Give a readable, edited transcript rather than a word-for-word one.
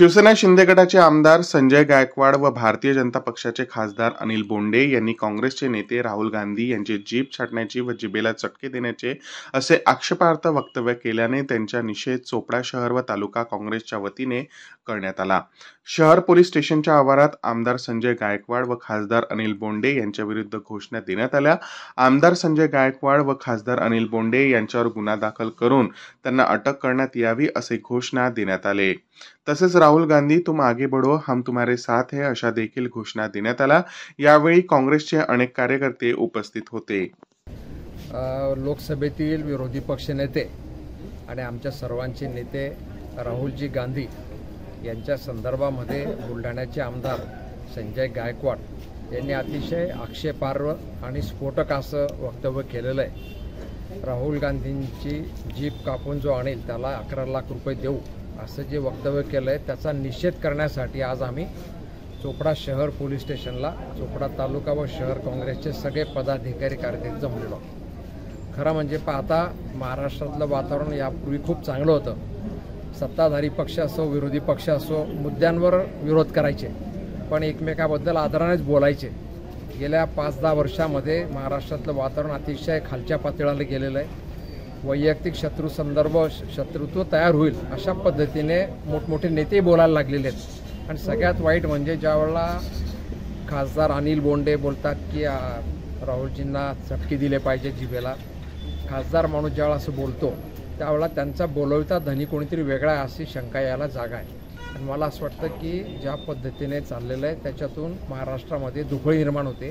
शिवसेना शिंदे गटाचे आमदार संजय गायकवाड व भारतीय जनता पक्षाचे खासदार अनिल बोंडे यांनी काँग्रेसचे नेते राहुल गांधी यांचे जीभ छाटण्याची व जिभेला चटके देण्याचे असे आक्षेपार्ह वक्तव्य केल्याने त्यांचा निषेध चोपडा शहर व तालुका काँग्रेसच्या वतीने करण्यात आला। शहर पोलीस स्टेशनच्या आवारात आमदार संजय गायकवाड व खासदार अनिल बोंडे यांच्या विरुद्ध घोषणा देण्यात आल्या। आमदार संजय गायकवाड व खासदार अनिल बोंडे यांच्यावर गुन्हा दाखल करून त्यांना अटक करण्यात यावी असे घोषणा देण्यात आले। तसेच राहुल गांधी तुम आगे बढ़ो हम तुम्हारे साथ है अशा देखील घोषणा देण्यात आल्या। यावेळी काँग्रेसचे अनेक कार्यकर्ते उपस्थित होते। लोकसभेतील विरोधी पक्षनेते आणि आमच्या सर्वांचे नेते राहुलजी गांधी यांच्या संदर्भामध्ये बुलढाण्याचे आमदार संजय गायकवाड यांनी अतिशय आक्षेपार्ह आणि स्फोटक असं वक्तव्य केलेलं आहे। राहुल गांधींची जीभ कापून जो आणेल त्याला 11 लाख रुपये देऊ असं जे वक्तव्य केलं आहे त्याचा निषेध करण्यासाठी आज आम्ही चोपडा शहर पोलीस स्टेशनला चोपडा तालुका व शहर काँग्रेसचे सगळे पदाधिकारी कार्यकर्ते जमलेलो आहोत। खरं म्हणजे पाहता महाराष्ट्रातलं वातावरण यापूर्वी खूप चांगलं होतं। सत्ताधारी पक्ष असो विरोधी पक्ष असो मुद्द्यांवर विरोध करायचे पण एकमेकाबद्दल आदरानेच बोलायचे। गेल्या 5-10 वर्षामध्ये महाराष्ट्रातलं वातावरण अतिशय खालच्या पातळीला गेलेलं आहे। वैयक्तिक शत्रुत्व तयार होईल अशा पद्धतीने मोठमोठे नेते बोलायला लागलेले आहेत। आणि सगळ्यात वाईट म्हणजे ज्यावेळेला खासदार अनिल बोंडे बोलतात की राहुलजींना चटके दिले पाहिजे जिभेला, खासदार माणूस ज्यावेळेला असं बोलतो त्यावेळेला त्यांचा बोलवता धनी कोणीतरी वेगळा आहे अशी शंका यायला जागा आहे। आणि मला असं वाटतं की ज्या पद्धतीने चाललेलं आहे त्याच्यातून महाराष्ट्रामध्ये धुळी निर्माण होते।